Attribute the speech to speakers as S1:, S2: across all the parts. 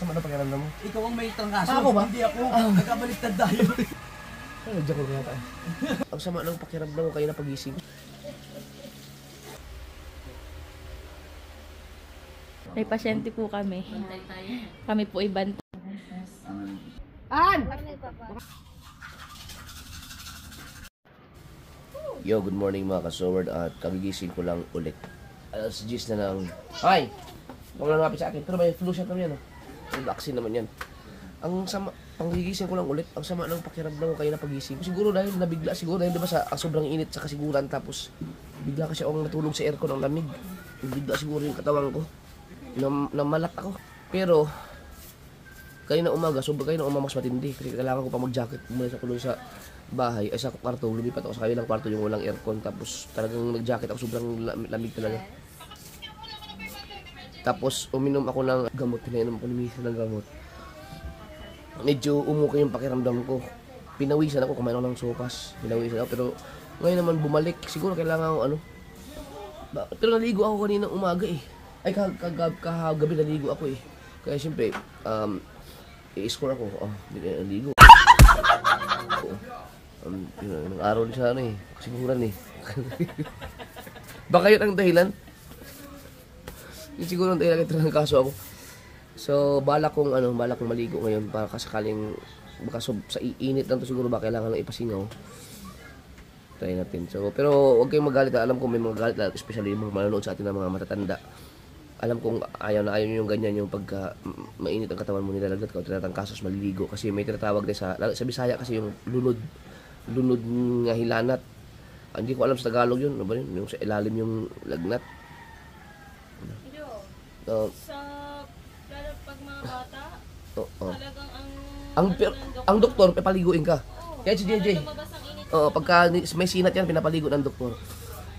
S1: sama na pakiramdam mo?
S2: Ikaw ang may trangkaso.
S1: Ako ba?
S2: Hindi ako. Nagkabaliktad tayo.
S1: Ano, dyan ko yata. Ang sama ng pakiramdam mo kayo na pag-ising.
S3: May pasyente po kami. Kami po iban.
S1: Yo, good morning mga kasoward at kagigising ko lang ulit. Alas 10 na lang. Ay! Huwag lang napit sa akin. Pero may flu shot naman yan. May vaccine naman yan. Ang sama, panggigising ko lang ulit, ang sama ng pakiramdam ko kayo na pagising. Siguro dahil nabigla, siguro dahil diba sa sobrang init sa kasiguran tapos bigla kasi akong natulog sa aircon ng lamig. Bigla siguro yung katawan ko. Namalat ako. Pero kayo na umaga, kayo na umaga mas matindi. Kasi kailangan ko pa mag-jacket mula sa kulong sa bahay, ay sa kwarto, lumipat ako sa kabilang kwarto yung walang aircon, tapos talagang nag-jacket ako, sobrang lamig talaga. Tapos uminom ako ng gamot, pinainom ako ni Misa ng gamot. Medyo umuko yung pakiramdam ko. Pinawisan ako, kumain ako ng sopas, pinawisan ako, pero ngayon naman bumalik, siguro kailangan ako pero naligo ako kanina umaga eh. Ay kagabi naligo ako eh. Kaya siyempre, i-score ako, naligo. Yung araw din sana eh. Kasiguran eh. Baka yun ang dahilan. Yun siguro ang dahilan ito ng kaso ako. So, bala kong maligo ngayon para kasakaling baka sa iinit lang to siguro ba kailangan lang ipasingaw. Try natin. So, pero huwag kayong magalit. Alam ko may mga galit, especially yung mga manonood sa atin ng mga matatanda. Alam kong ayaw nyo yung ganyan yung pagka mainit ang katawan mo nilalagdat ka o tinatangkasos maliligo kasi may tinatawag din sa Bisaya kasi yung lunod nga hilanat. Hindi ko alam sa Tagalog yun. Ano ba yun? Yung sa ilalim yung lagnat.
S3: Sa pag mga bata, talagang
S1: ang doktor, papaliguin ka. Kaya si JJ. Pagka may sinat yan, pinapaligo ng doktor.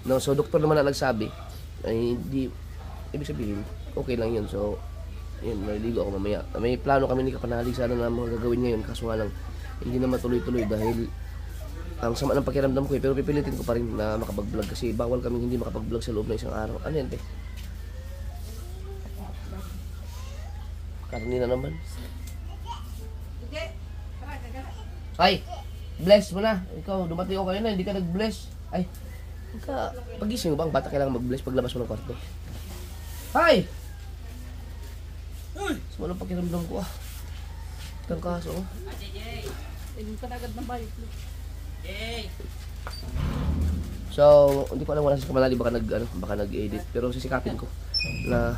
S1: No, so doktor naman na nagsabi, ay hindi, ibig sabihin, okay lang yun. So, yun, naliligo ako mamaya. May plano kami ni Kapanalig sana na mga gagawin ngayon. Kaso nga lang, hindi na matuloy-tuloy dahil ang sama ng pakiramdam ko eh. Pero pipilitin ko pa rin na makapag-vlog kasi bawal kami hindi makapag-vlog sa loob ng isang araw. Ano yan, te? Karni na naman. Ay! Bless mo na. Ikaw, dumating ako kayo na, hindi ka nag-bless. Ay, pagising mo ba ang bata kailangan mag-bless paglabas mo ng kwarto? Ay! Sama ng pakiramdam ko ah. Itang kaso oh.
S3: Hindi ka na agad ng balik.
S1: So, hindi ko alam wala sa Kamanali baka nag-edit pero sisikapin ko na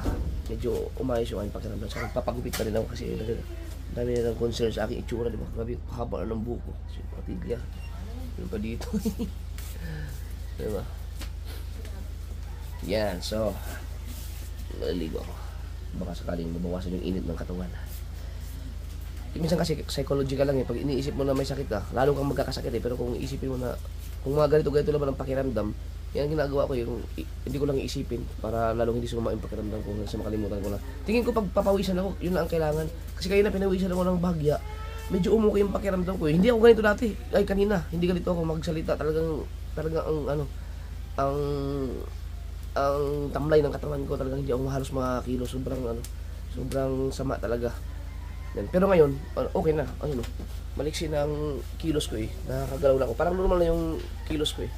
S1: medyo umayos yung aking pakiramdam. So, papagupit pa rin ako kasi dami na ng concern sa aking itsura, di ba? Grabe, haba na ng buko. So, patigya. Yun pa dito. Diba? Yan, so naliligo ako. Baka sakaling mabawasan yung init ng katawan. Minsan kasi psychological lang eh. Pag iniisip mo na may sakit ka, lalo kang magkakasakit eh. Pero kung iisipin mo na, kung mga ganito naman ang pakiramdam, yan ang ginagawa ko yung hindi ko lang iisipin para lalong hindi sumama yung pakiramdam ko sa makalimutan ko na. Tingin ko pag papawisan ako, yun lang ang kailangan. Kasi kayo na pinawisan ako ng bahagya, medyo umuko yung pakiramdam ko eh. Hindi ako ganito dati. Ay kanina, hindi ganito ako magsalita. Talagang ang tamlay ng katawan ko talagang hindi ako halos makakilo. Sobrang sama talaga. Pero ngayon, okay na. Maliksi na ang kilos ko eh. Nakakagalaw na ako. Parang normal na yung kilos ko eh.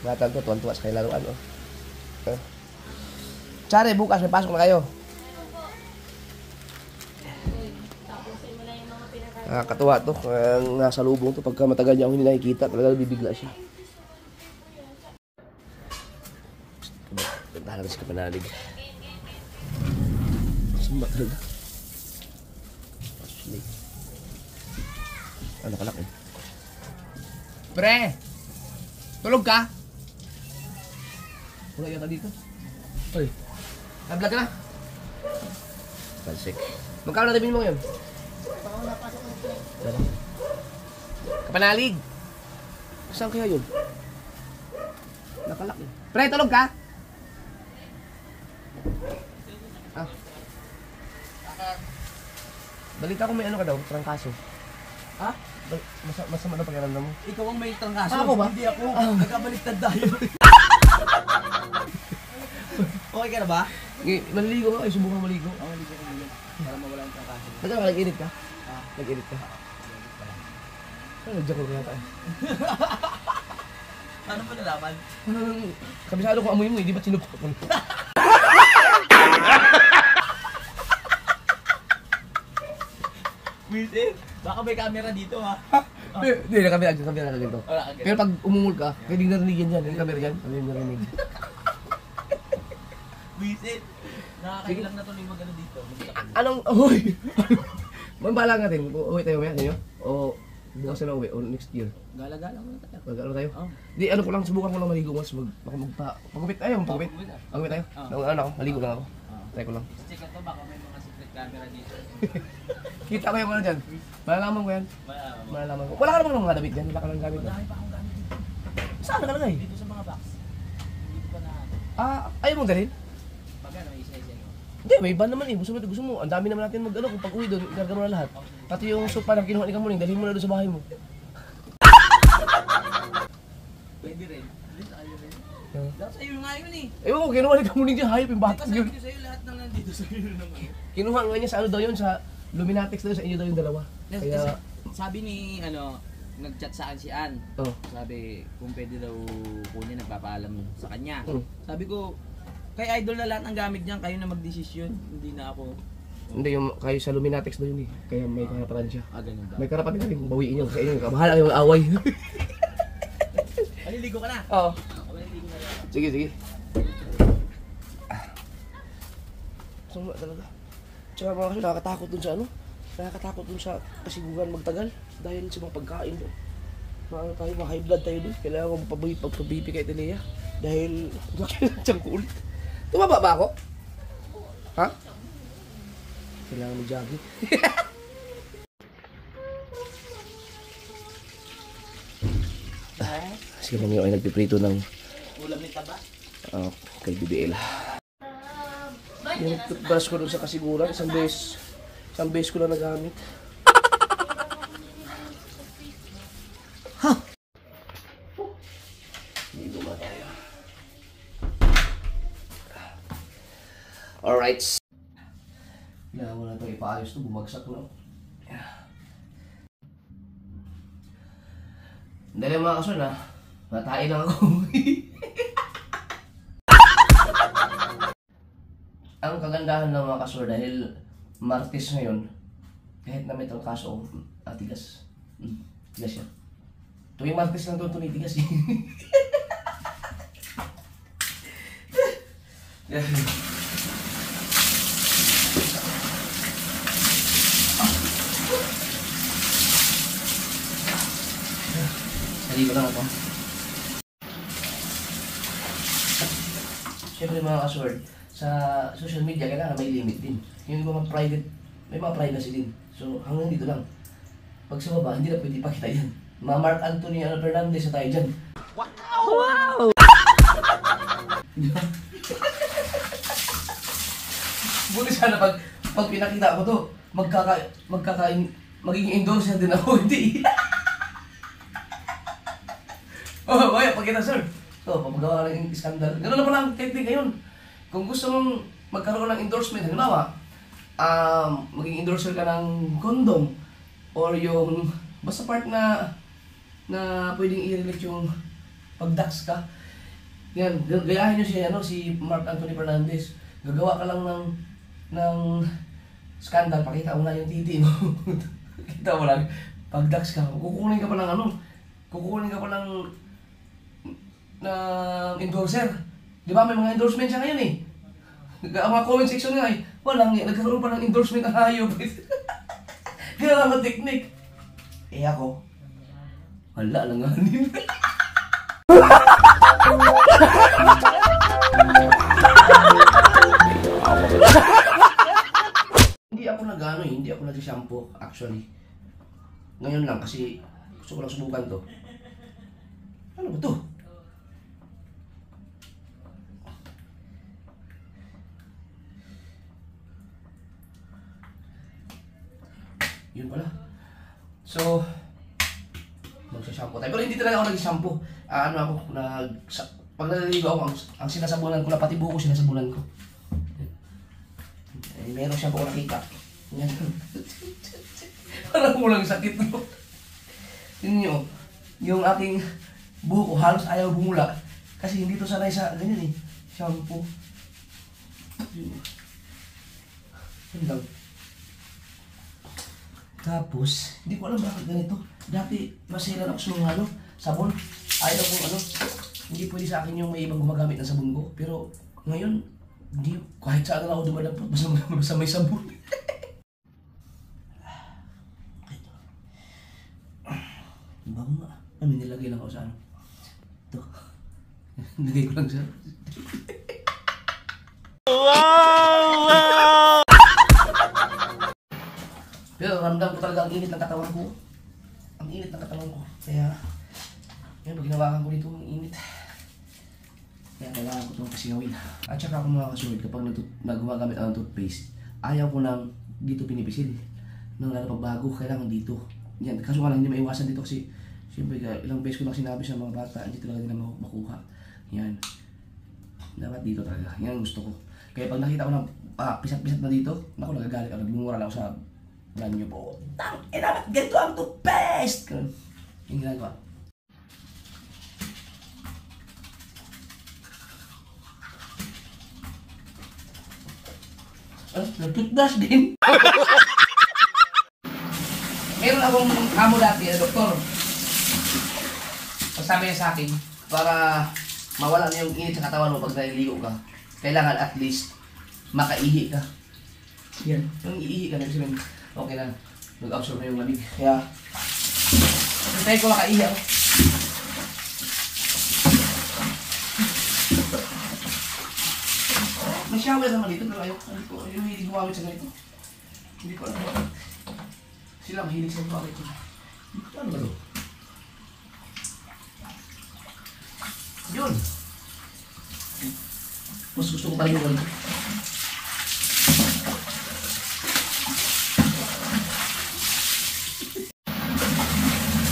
S1: Natag ko, tuwan-tuwa sa kayo laruan oh. Tsare, bukas may pasok na kayo. Nakakatuwa to, nasa lubong to, pagka matagal niya akong hindi nakikita, talaga bibigla siya. Tahan natin si Kapanalig. Sumba talaga. Ano kalak eh? Pre! Tulog ka? Wala yata dito. Oy, nag-vlog ka na? Palsik. Magkano na mo ngayon? Kapanalig! Saan kaya yun? Nakalak eh. Pre, tulog ka? Ah. Balita ko may ano ka daw, trangkaso.
S2: Ha?
S1: Masama daw pakiramdam mo.
S2: Ikaw ang may trangkaso.
S1: Ako ba?
S2: Hindi ako. Nagkabaliktad tayo. Okay ka na ba?
S1: Maliligo ka, subukan maligo.
S2: Oo, hindi ko maligo. Para mawala yung trangkaso.
S1: Nag-edit ka?
S2: Ah.
S1: Nag-edit ka? Nag-jack ko yata eh.
S2: Ano ba nalaman?
S1: Kabisado ko amoy mo eh, di ba sinubok ko?
S2: Bitin. Baka may camera dito ha.
S1: Hindi, nakabila ganito.
S2: Wala ka
S1: Pero pag umungol ka, pwedeng narinig yan dyan. Yung camera dyan, pwedeng narinig.
S2: Bitin. Nakakailang na tuloy mag-ano dito.
S1: Anong, uy! Mambalang natin, uwi tayo maya, ninyo? O bukas na uwi, o next year.
S2: Gala-gala muna tayo.
S1: Mag-ano tayo?
S2: Oo.
S1: Di, ano ko lang, subukan ko lang maligo once. Pagupit tayo, pagupit. Pagupit tayo? Ano ako, maligo lang ako. Try ko lang.
S2: Check ko to, baka may mga secret camera dito.
S1: Kita ko yung ano dyan. Malalaman ko yan. Malalaman ko. Wala ka naman ng mga damit dyan, wala ka lang gamit na.
S2: Marami pa akong gamit dito.
S1: Saan nakalagay?
S2: Dito sa mga box. Dito pa na.
S1: Ayaw mong dalhin?
S2: Pag ano, isa-isa nyo.
S1: Hindi, may iba naman eh. Gusto mo. Ang dami naman natin mag-ano. Kung pag-uwi doon, ikarga mo na lahat. Pati yung sopa na kinuha ni Kamuning, dalhin mo na doon sa bahay mo.
S2: Pwede rin. Dito tayo rin.
S1: Yeah.
S2: Dapat sa'yo nga yun eh.
S1: Ewan ko, kinuha ni Kamuning dyan. Hayop yung bata
S2: Kasi
S1: yun.
S2: sa'yo lahat ng nandito sa'yo naman.
S1: Kinuha nga niya sa ano daw yun, sa Luminatics daw, sa inyo daw yung dalawa. Kaya,
S2: Sabi ni, nag-chat sa akin si Ann.
S1: oh.
S2: Sabi, kung pwede daw kunin, nagpapaalam sa kanya.
S1: Mm.
S2: Sabi ko, kay Idol na lahat ng gamit niyan, kayo na magdesisyon. Hindi na ako.
S1: Hindi, yung kayo sa Luminatics daw yun eh. Kaya may karapatan siya.
S2: Ganun ba?
S1: May karapatan ka rin kung bawiin yun. Sa inyo, bahala kayong away.
S2: Maliligo ka na?
S1: Oo.
S2: Maliligo na lang.
S1: Sige. Sama talaga. Tsaka mga kasi nakakatakot dun sa ano? Nakakatakot dun sa kasiguran magtagal. Dahil sa mga pagkain doon. Maano tayo, mga high blood tayo doon. Kailangan ko pagpabipi kay Telea. Dahil nakilantiyang ko ulit. Tumaba ba ako? Ha? Kailangan mag-jogging. Sige lang yung ay nagpiprito ng
S2: Ulam ni Taba?
S1: kay BBL. Yung toothbrush ko doon sa kasiguran, isang beses ko lang nagamit. Ha! Dito ba tayo? Alright. Kailangan mo na itong ipaayos ito, bumagsak na. Dali mga kasun ha, matain lang ako. Ang kagandahan ng mga kasur dahil Martes ngayon, kahit na may trangkaso, tigas. Tigas yan. Tuwing Martes lang ito tinitigas eh. Saligo lang ako. Siyempre mga kasword, sa social media kailangan may limit din. Yung mga private, may mga privacy din. So hanggang dito lang. Pag sa baba, hindi na pwede ipakita yan. Mga Mark Anthony Fernandez na tayo dyan. Wow! Buti sana pag pinakita ko to, magiging endorser din ako, hindi. Oh, kaya pagkita sir. So, papagawa ka ng skandal. Ganun na pala ang technique ngayon. Kung gusto mong magkaroon ng endorsement, halimbawa, maging endorser ka ng condom or yung basta part na pwedeng i-relate yung pag-dax ka. Yan, gayahin nyo si Mark Anthony Fernandez. Gagawa ka lang ng skandal, pakita mo na yung titi mo. Kita mo lang, pag-dax ka, kukunin ka pa ng endorser. Di ba may mga endorsement siya ngayon eh. Ang mga comment section nga eh, walang nagkaroon pa ng endorsement ang hayop. Ganun lang ang technique. Eh ako, wala lang ganin. Hindi ako nag-shampoo actually. Ngayon lang kasi gusto ko lang subukan to. Ano ba to? Yun pala. So, magsashampoo tayo. Pero hindi talaga ako nag-shampoo. Ano ako, pag naliligo ako, ang sinasabunan ko na, pati buko sinasabunan ko. Eh, meron shampoo ko nakita. Yan. Parang walang sakit mo. Yun nyo, yung aking buko halos ayaw bumula. Kasi hindi to sanay sa ganyan eh. Shampoo. Yun. Yun lang. Tapos, hindi ko alam bakit ganito. Dati, maselan ako sa mga sabon. Ayaw kong hindi pwede sa akin yung may ibang gumagamit ng sabon ko. Pero, ngayon, hindi, kahit saan na ako dumadampot, basta may sabon. Bango nga. May nilagay lang ako sa ito. Nilagay ko lang sa... Pero ramdam ko talaga ang init ng katawan ko. Ang init ng katawan ko. Kaya, yun, pag ginawakan ko dito, ang init. Kaya kailangan ko itong kasingawin. At saka ako mga kasunod, kapag gumagamit ako ng toothpaste, ayaw ko nang dito pinipisil. Nang lalo pagbago, kailangan dito. Yan, kaso nga lang hindi maiwasan dito kasi siyempre ilang beses ko lang sinabi sa mga bata, hindi talaga nila makuha. Yan. Dapat dito talaga. Yan ang gusto ko. Kaya pag nakita ko na pisat-pisat na dito, naku, nagagalit ako, nagbumura lang ako sa banyo po. Dapat ganito ang toothpaste! Ganun. Yung ginagawa. Nag-toothbrush din. Meron akong amo dati, doktor. Sabi niya sa akin, para mawala na yung init sa katawan mo pag naliligo ka, kailangan at least makaihi ka. Yan. Yung iihi ka, nagsabihin, okay na, nag-absorb na yung lamig. Kaya, try ko makaihi ako. May shower naman dito, pero ayoko. Yung hilig gumamit sa ganito. Hindi ko alam. Sila mahilig sa gumamit ko. Hindi ko alam ba ito? Yun. Mas gusto ko pa rin yung ganito.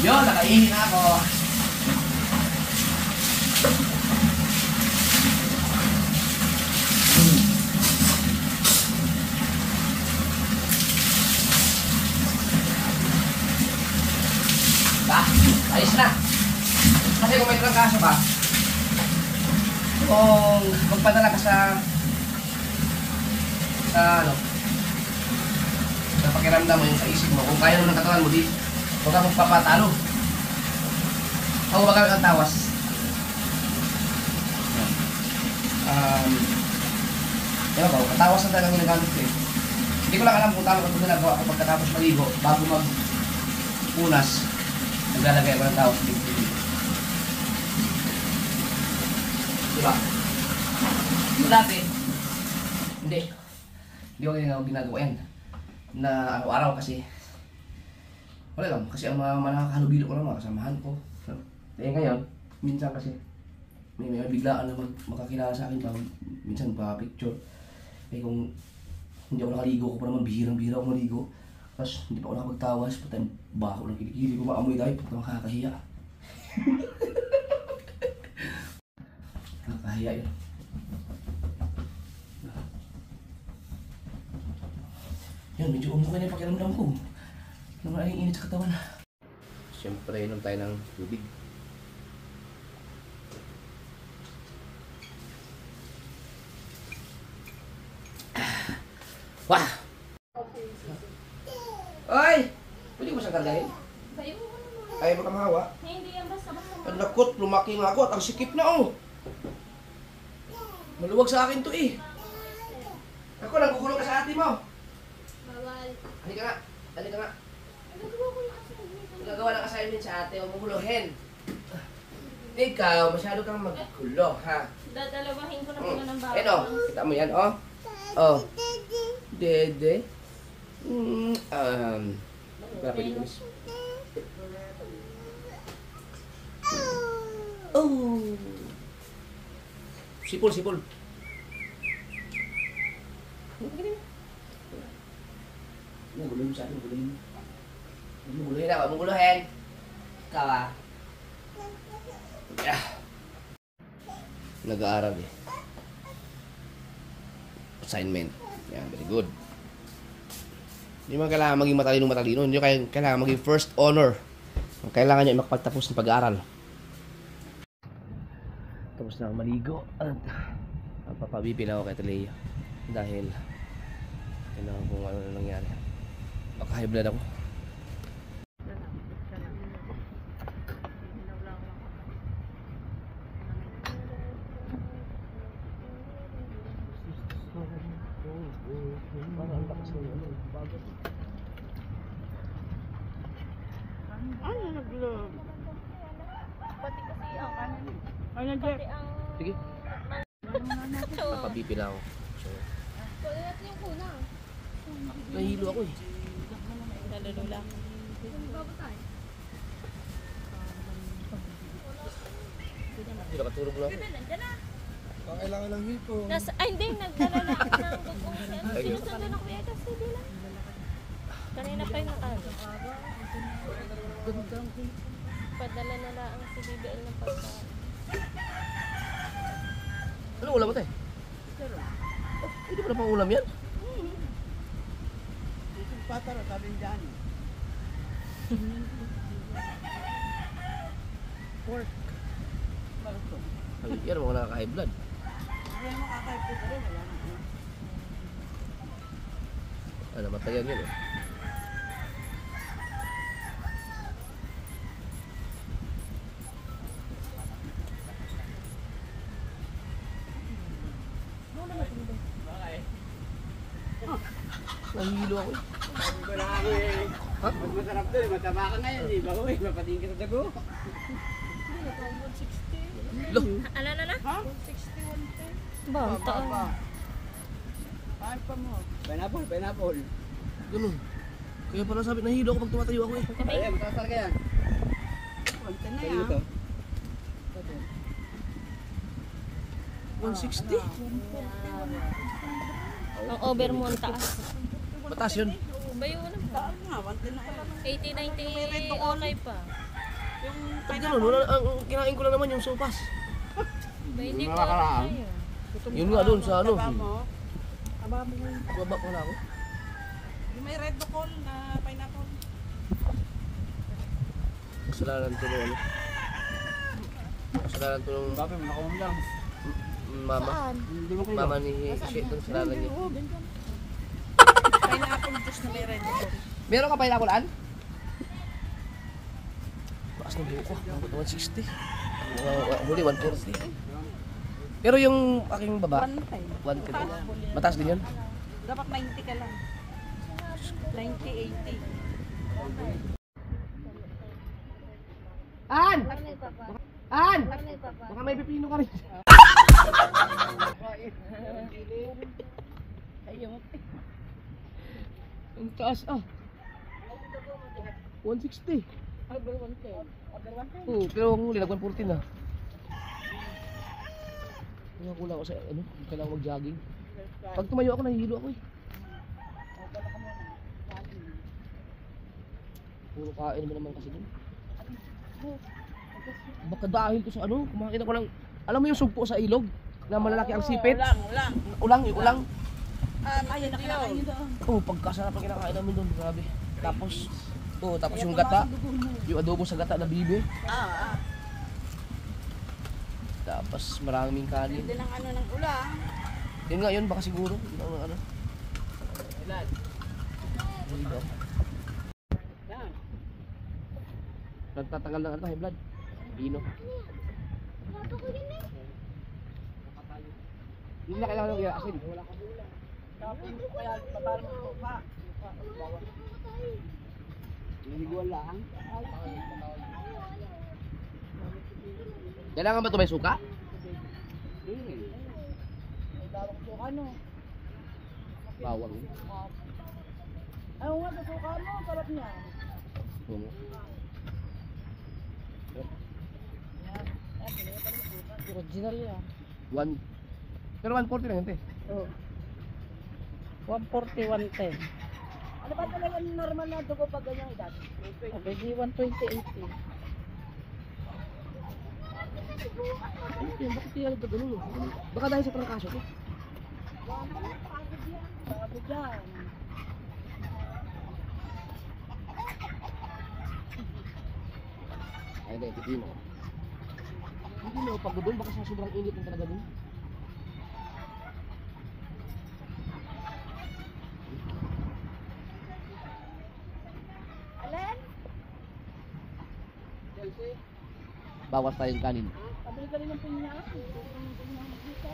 S1: Yun, nakaihi na ako. Ayos na. Kasi kung may trangkaso ka, kung magpadala ka sa pakiramdam mo yung sa isip mo, kung kaya mo ng katawan mo, di huwag ka magpapatalo. Ako ba kami ang tawas? Diba ba, katawas na talagang ginagamit ko eh. Hindi ko lang alam kung tama ko ginagawa ko pagkatapos maligo, bago mag-unas, naglalagay ako ng tawas dito. Diba? Dati, hindi ko ginagawa yan na araw-araw kasi wala lang, kasi ang mga nakakahalubilo ko lang mga kasamahan ko. Eh ngayon, minsan kasi may biglaan na makakilala sa akin pa, minsan pa-picture. Eh kung hindi ako nakaligo ko pa naman, bihirang-bihira ako maligo. Tapos hindi pa ako nakapagtawas, pati bako ng kilikili ko, maamoy dahil pati makakahiya. Nakakahiya yun. Yan, medyo umuwi na yung pakiramdam ko. Naman ay init sa katawan. Siyempre, inom tayo ng tubig. Wah! Ay! Pwede ko siyang kargahin? Ayaw mo kang hawa?
S3: Hindi yan, basta.
S1: Ang lakot, lumaki nga ako at ang sikip na oh! Maluwag sa akin to eh. Ako, nagugulong ka sa ate mo.
S3: Bawal.
S1: Halika nga, halika nga.
S3: Nagagawa ko yung assignment.
S1: Nagagawa ng assignment sa ate, huwag maguluhin. Ikaw, masyado kang magkulo, ha?
S3: Dadalawahin ko na po ng bawal.
S1: Ayan oh, kita mo yan oh. Oh. Dede. Wala pwede ko miss. Oh. Sipol, sipol. Nagulong sa akin, gulong. Muguluhin ako, muguluhin. Ikaw ah. Yeah. Nag-aaral eh. Assignment. Yan, very good. Hindi mo kailangan maging matalino. Hindi kailangan maging first honor. Ang kailangan nyo ay makapagtapos ng pag-aaral. Tapos na ako maligo. At magpapabipil ako kay Talea. Dahil kailangan kung ano na nangyari. Baka high blood ako.
S4: Ano nag-vlog?
S3: Pati kasi ang ano.
S4: Ano, Jeff?
S1: Sige. Papabipil ako. So,
S3: Wala natin yung kuna.
S1: nahihilo ako eh.
S3: Nalulula.
S1: Hindi nakatulog na ako.
S4: Kailangan ng hipo.
S3: Ay, hindi. Nagdala na ako ng bugong siya. Sinusundo na kuya kasi bila. Kanina pa yung nakalo. Padala na lang si BBL ng pagkain.
S1: Ano ulam mo tayo? Oh, hindi pa na pang ulam yan?
S4: Itong patara, sabi niya dyan. Pork. Marito.
S1: Ay, yan mga nakaka-high blood.
S4: Hindi mo kakaipin ka rin. Wala na.
S1: Ano, matayan yun eh. Nahihilo ako eh.
S4: Sabi ko na ako eh.
S1: Ha?
S4: Mas masarap doon. Mataba ka ngayon. Di ba? Uy, mapatingin ka sa dago.
S1: Lo,
S3: Ano na?
S4: Ha?
S3: Ba, taon.
S4: Paano pa mo? Pineapple, pineapple.
S1: ganun. Kaya pala sabi, nahihilo ako pag tumatayo ako eh.
S4: Ayan, matasar ka yan. Konti na yan. Ito.
S1: 160?
S3: Ang over mo ang taas.
S1: Mataas yun.
S3: Ba yung ano pa?
S4: Saan nga? Konti na yan.
S3: 80-90 okay pa.
S4: Yung
S1: Pag ganun, wala, ang kinain ko lang naman yung sopas.
S3: Ba hindi ko
S4: Makakaraan.
S3: ano yun.
S1: Yun nga doon sa ano.
S4: Taba mo. Taba mo yung...
S1: Baba ko na ako.
S4: Yung may red bacol na pineapple.
S1: Kasalanan to ng ano. Kasalanan to ng
S4: Bakit mo nakuha lang?
S1: mama.
S4: Hindi mo kayo.
S1: Mama ni Shea itong kasalanan niya.
S4: Pineapple juice na may red bacol.
S1: Meron ka pineapple-an? Bakas ng buko. 160. Huli, 140. Pero yung aking baba, 110. Mataas din yun?
S4: Dapat 90 ka lang. 90, 80.
S1: An! An! Baka may pipino ka rin. Ang taas ah. 160. Oo, pero ang huli, nag-140 na. Kaya kulang ako sa ano, kailangan mag-jogging. Pag tumayo ako, nahihilo ako eh. Puro kain naman kasi dun. Baka dahil to sa ano, kumakita ko lang, alam mo yung sugpo sa ilog? Na malalaki ang sipit?
S4: Ulang.
S1: Yung ulang.
S4: Ayun na kinakain nyo doon.
S1: Oh, pagkasarap ang kinakain namin doon, grabe. Tapos, tapos yung gata, yung adobo sa gata na bibe. Tapos maraming kanin.
S4: Hindi lang ano ng ulang.
S1: Yun nga yun, baka siguro. Yun ang ano.
S4: Ilan?
S1: Dito.
S4: Yan.
S1: Nagtatanggal ng ano, high blood. Bino. Hindi na kailangan ng asin.
S4: Wala ka bulang. Tapos kaya paano mo pa? Niliguan lang.
S1: Kailangan ba ito may suka?
S4: Hindi. Dawak mo ano?
S1: Bawang.
S4: Ayaw nga sa suka mo, sarap niya.
S1: Ano?
S4: Original yan.
S1: One. Pero 140 lang yun, te.
S4: Oh. 140, 110. Ano ba talaga yung normal na dugo pag ganyang edad?
S3: Pwede 128 eh.
S1: Bakit kaya ito ganun? Baka dahil sa trangkaso ko.
S4: Sabi dyan.
S1: Ay, hindi, titiin mo. Hindi mo pag doon, baka sa sobrang init ng talaga doon.
S4: Alin?
S1: Bawas tayong kanin.
S4: Pabili ka rin ng pinya. Dito.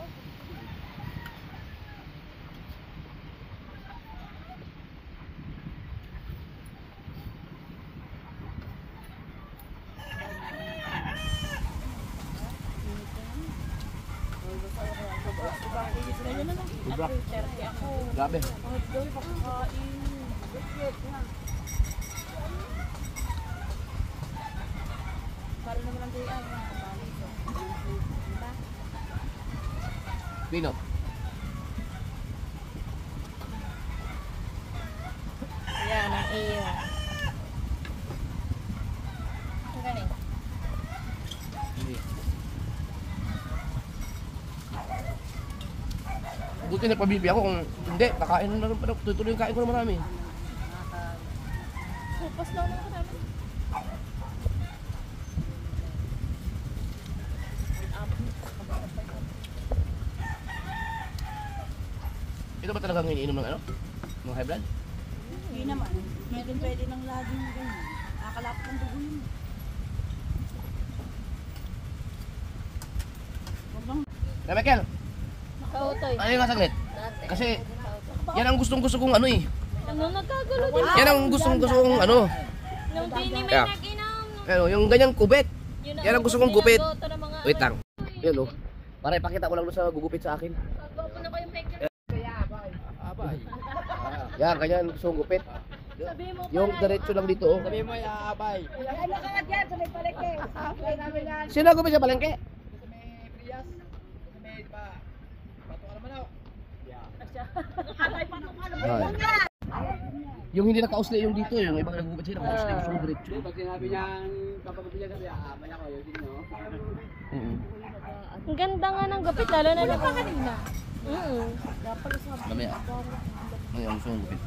S1: Sobra. Grabe. Pino.
S3: Ayan, ang iyo. Galing.
S1: Hindi. Buti na pabibi ako kung hindi, kakain na naman. Tutuloy yung kain ko na marami.
S3: Supas lang naman namin.
S1: Ito ba talagang iniinom ng ano? Ng high blood?
S4: Hindi naman. Pwede lang laging ganyan. Nakakalapot ang dugo yun.
S1: Na Michael,
S3: Kautoy.
S1: ano yung saglit?
S3: Dati.
S1: Kasi yan ang gustong-gusto kong ano eh.
S3: Ano, nagkagulo din.
S1: Yan ang gustong-gusto kong ano.
S3: Nung dini may
S1: Yeah.
S3: nag-inom.
S1: Ano, yung ganyang kubet.
S3: Yun
S1: Yan ang gusto kong gupit.
S3: binagoto ng mga
S1: Wait lang.
S3: ano.
S1: Yan oh. Para ipakita ko lang doon sa gugupit sa akin.
S3: Gwapo na ko yung picture.
S1: Yan, ganyan gusto kong gupit.
S3: Sabihin mo
S1: Yung diretso lang dito oh.
S2: Sabi mo, abay.
S4: Ano ka nga dyan sa may palengke? Sabi namin yan.
S1: Sino ang gupit sa palengke?
S2: Sa may Prias, sa may Bato ka naman ako.
S1: Ay. Yung hindi nakausli yung dito, yung ibang nagugupit sila, nakausli gusto kong diretso.
S2: Pag sinabi niyang kapag-pagpilya kasi, abay ako, yun no?
S3: Ang ganda nga ng gupit, lalo na lang kanina.
S1: Mamaya. Mamaya ang gusto kong gupit.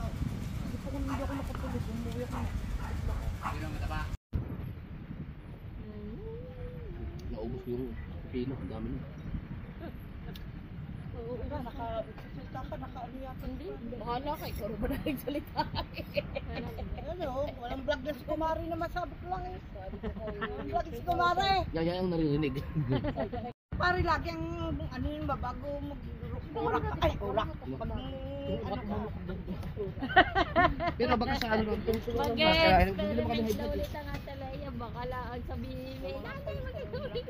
S1: Naubos ko yung pino, ang dami nun.
S3: Bahala ka, ikaw rin ba na nagsalita?
S4: Ano, walang vlog na si Kumari na masabot lang eh. Walang vlog si Kumari.
S1: Yan, yan ang naririnig.
S4: Pare lagi ang ano yun ba, bago mag-urak. Ay, urak.
S1: Pero baka sa ano lang, tungso lang
S3: Bagay,
S1: mas, kaya hindi
S3: pero
S1: naman kami
S3: next
S1: high
S3: na
S1: blood.
S3: ulit ang atalaya, baka lang sabihin may nanay magkakaulit.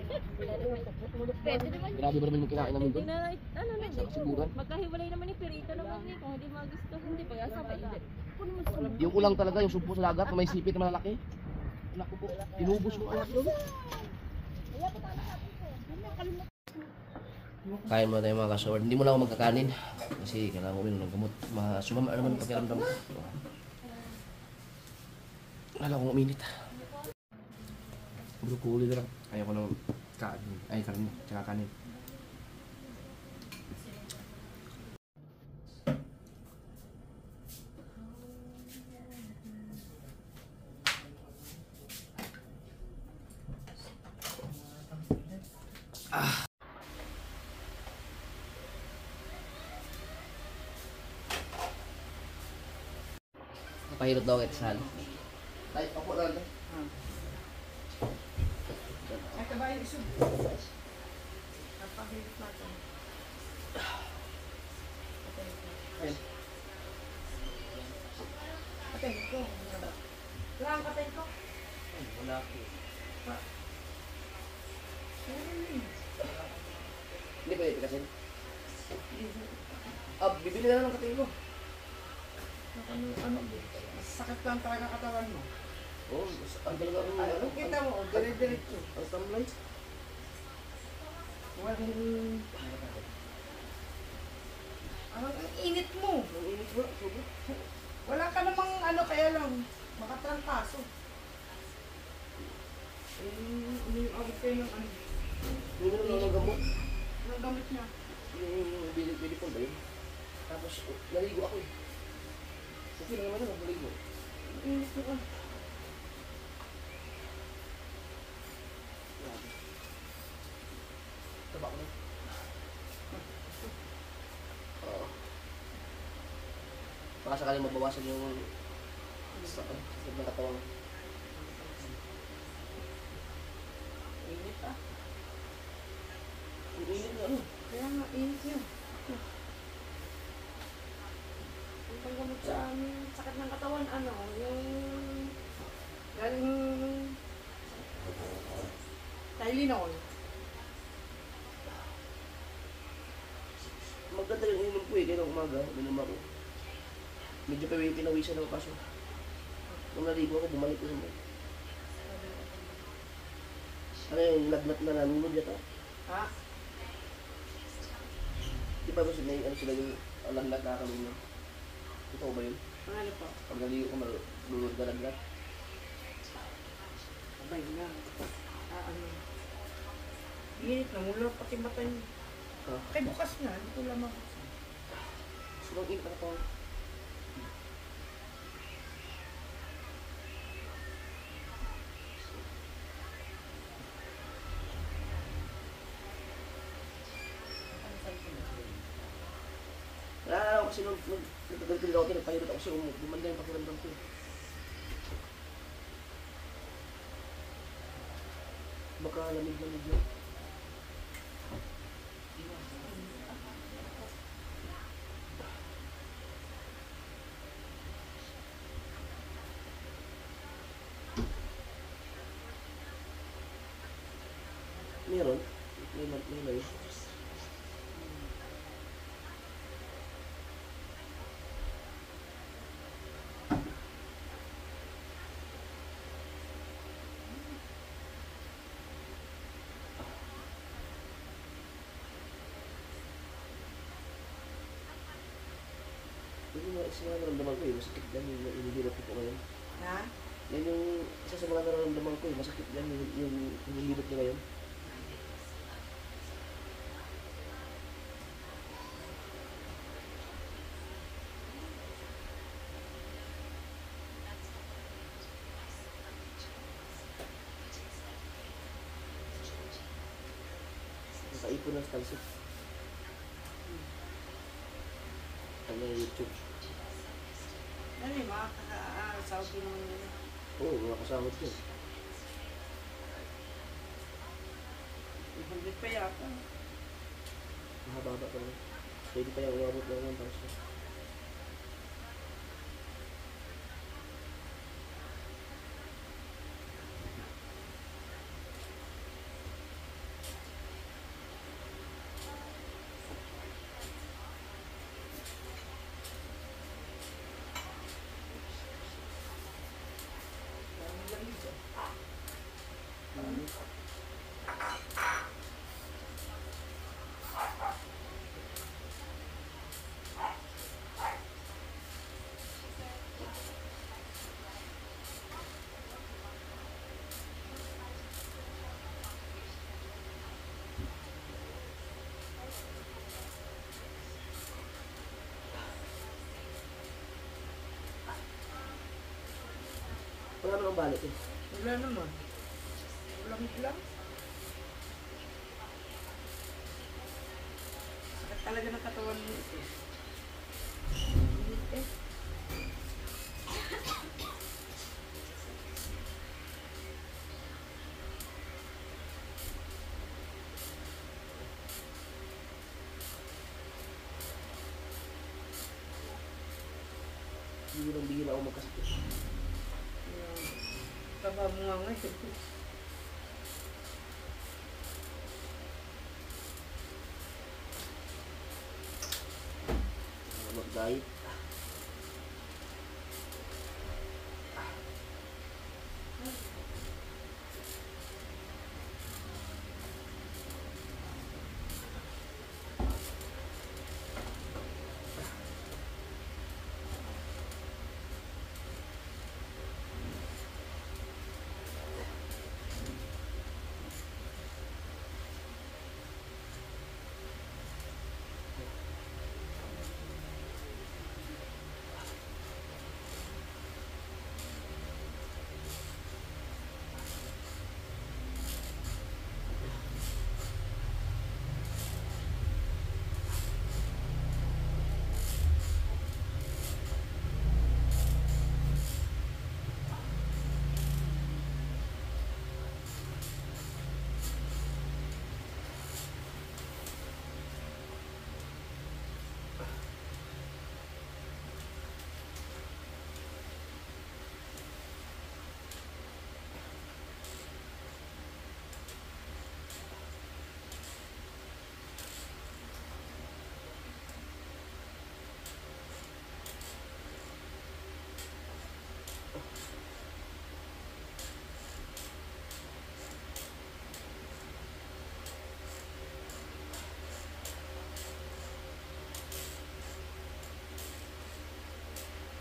S3: Pwede naman yun.
S1: Grabe ba naman yung kinain namin
S3: Hindi
S1: doon?
S3: na, ano na,
S1: Sa kasiguran.
S3: magkahiwalay naman ni Perito naman eh, kung hindi magusto, hindi pag-asa pa hindi.
S1: Yung ulang talaga, yung sumpo sa lagat na may sipit na malalaki. Anak ko po, inubos yung anak doon. Kain mo tayo mga kasaward. Hindi mo na ako magkakanin. Kasi kailangan ko uminom ng gamot. Sumama naman ang pakiramdam ko. Alam kong uminit. Broccoli na lang. Ayaw ko ng kanin. Ay, kanin. Tsaka kanin. Pahirot daw kita sal. Ay, ako lang.
S4: Ay, kabayan iso. Patay ko. Lang patay ko.
S1: Wala ko. Hindi pwede pikasin. Bibili na lang ng kating ko.
S4: Sakit lang talaga katawan mo.
S1: Oo, ang talaga ang
S4: Ano kita mo? Dire-diretso.
S1: ang tamlay.
S4: Ang init mo.
S1: Ang init ba? Sobra.
S4: Wala ka namang kayo ng ano?
S1: Yung ng gamot.
S4: Anong gamit niya?
S1: Yung bilipol ba yun? Tapos, naligo ako eh. Okay lang naman yun, naligo.
S4: Init mo ka.
S1: Grabe. Taba ko na. Oo. Baka sakaling mabawasan yung sa ng katawan.
S4: Init ah.
S1: Ang init na ano.
S4: Kaya nga, init yun. Ang panggamot sa aming sakit ng katawan, ano, yung galing Tylenol.
S1: Maganda yung inom ko eh, kaya umaga, minom ako. Medyo pinawisan ako kaso. Nung naligo ako, bumalik ko naman. Ano yung lagnat na nanunod yata?
S4: Ha?
S1: Di ba ba may ano sila yung lagnat na kami yun? Totoo ba yun?
S4: Ang ano po?
S1: Pag naligo ko, malulod na lagnat.
S4: Abay na. Ano? Init na, mula pati mata niya.
S1: Ha?
S4: Kay bukas na, hindi ko lamang.
S1: Sobrang init na katawan. Naalala ko kasi nung nagtagal-tagal ako, nagpahirot ako siya, gumanda yung pakiramdam ko. Baka lamig-lamig yun. Meron? May. Yun yung isa mga naramdaman ko eh, masakit lang yung inihilot ko ngayon.
S4: Ha?
S1: Yan yung isa sa mga nararamdaman ko eh, masakit lang yung inihilot niya ngayon. Nakaipon ng stalsik. Ano yung YouTube?
S4: Ano yung mga kakasawag din naman yun?
S1: Oo, mga kasahod yun.
S4: 100 pa yata.
S1: Mahaba-haba pa naman. Pwede pa yung umabot ng 1,000. Wala namang balik eh.
S4: Wala naman. Walang lang. Sakit talaga ng katawan mo ito. Init eh.
S1: Bihirang-bihira ako magkasakit.
S4: Taba mo nga ngayon.
S1: Mag-diet.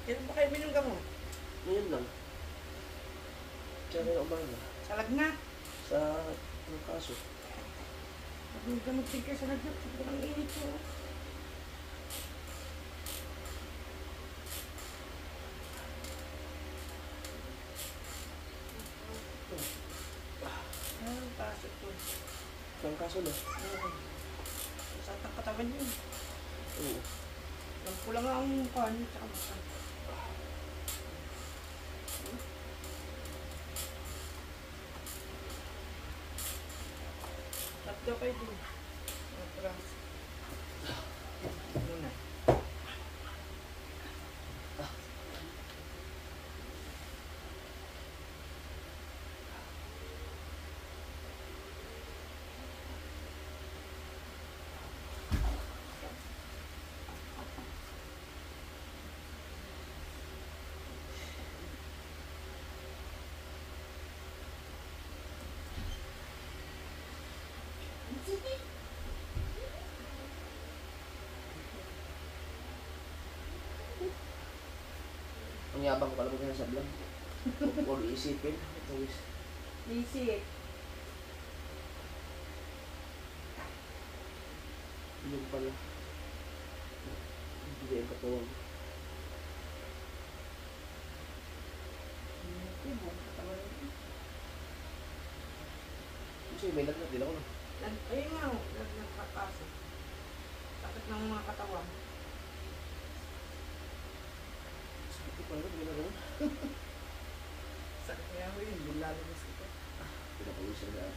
S4: Kailan ba kayo minong gamot?
S1: Ngayon lang. Tsaka na umaga.
S4: Sa lagnat.
S1: Sa ang kaso.
S4: Huwag ka magtigil sa lagnat. Sobrang init ko. Ang kaso ko.
S1: Ang kaso na.
S4: Sa atang katawan yun.
S1: Oo.
S4: Ang kulang nga ang kanin tsaka masan. Tatlo kayo din. Matras. Muna.
S1: Ang yabang ko pala mo kaya sa vlog. Huwag iisipin. Ito is.
S4: Easy.
S1: Yun pala. Hindi ang katawan. Kasi may lagnat din ako na.
S4: Ayun nga, nagpapasok. Sakit ng mga katawan.
S1: Sakit ko pala na, ginagawa.
S4: Sakit nga ako yun, yung lalo na sakit.
S1: Pinapawisan na.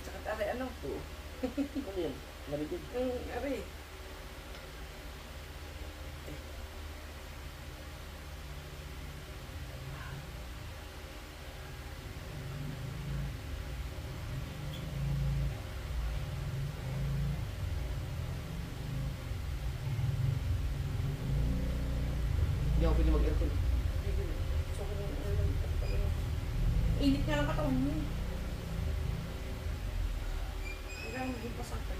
S4: Sakit aray, ano?
S1: Oo. Ano yan? Narinig.
S4: Aray.
S1: Hindi ako pwede mag-aircon.
S4: Init nga lang katawan mo. Kailangan maging pasakal.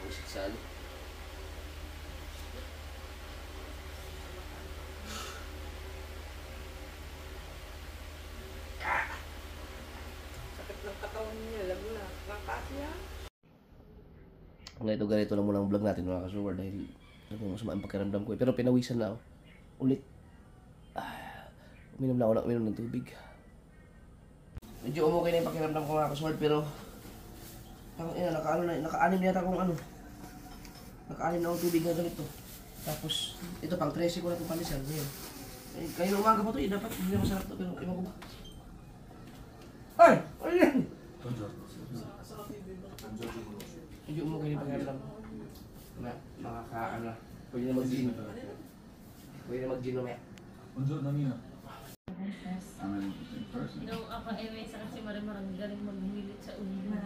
S1: Isip sali.
S4: Sakit ng katawan niya, lalo na. Nakakasya.
S1: Ganito lang muna ang vlog natin mga kasuwar dahil masama ang pakiramdam ko. Pero pinawisan na ako. Ulit. Uminom na ako ng tubig. Medyo okay na yung pakiramdam ko mga kasuwar pero naka-anim na yata akong naka-anim na akong tubig na ganito. Tapos ito pang 13 ko na itong palisan. Ngayon. Kayo na umaga pa ito dapat hindi na masarap ito pero ewan ko ba. Ay! Ano yan? Medyo umugay yung pakiramdam ko. Na makakaano na. Pwede na mag-gin. Pwede na mag-gin mamaya.
S3: Nung ako may sakit si Marimarang galing magmilit sa ulo.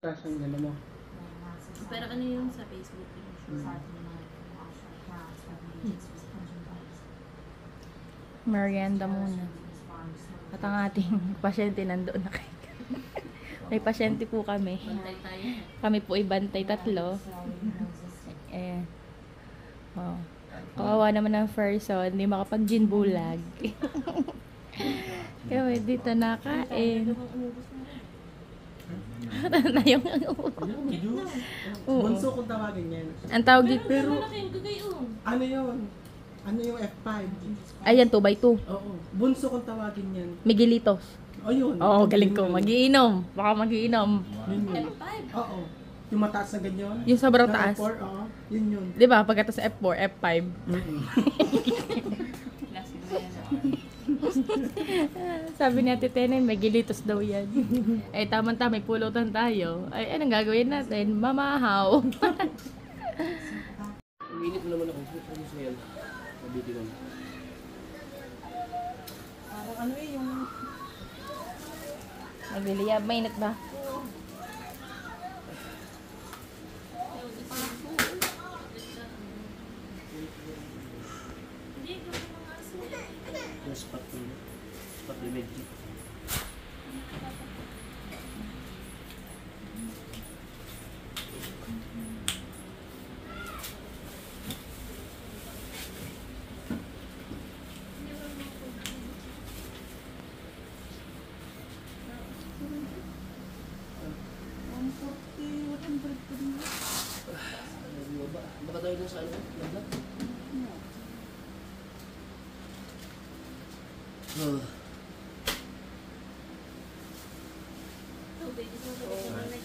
S2: Kasang gano'n mo.
S3: Pero ano yung sa Facebook?
S5: Merienda muna. At ang ating pasyente nandoon na kayo. May pasyente po kami.
S3: Bantay tayo.
S5: Kami po ay bantay 3. Eh. Oh. Kawawa naman ang person, hindi makapag-gin bulag. Kaya may dito nakain. Na yung Oo.
S2: Bunso kung tawagin yan.
S5: Ang tawag dito,
S3: Pero malaki yung gagayon.
S2: Ano yun? Ano yung F5?
S5: ayan 2x2.
S2: Oo. Bunso kung tawagin yan.
S5: Miguelitos.
S2: O yun.
S5: Oo, galing ko. Magiinom. Baka magiinom.
S2: Yun yun.
S3: F5.
S2: Oo. Yung mataas na ganyan.
S5: Yung sobrang
S2: Na
S5: taas.
S2: F4, oo. Yun yun.
S5: Di ba? Pagkatapos sa F4, F5.
S3: Klase na yan.
S5: Sabi ni Ate Tenen, may gilitos daw yan. Ay, tama-tama, may pulutan tayo. Ay, anong gagawin natin? Mamahaw.
S1: Uminit mo naman ako. Ano sa yan? Mabuti naman.
S4: Parang ano eh, yung
S5: Nagliliyab, mainit ba?
S3: Hindi, gawin mo nga sila.
S1: Yung spot ko. Spot remedy. Baka tayo dun sa ano? Lagla?
S3: Tubig, isang tubig naman na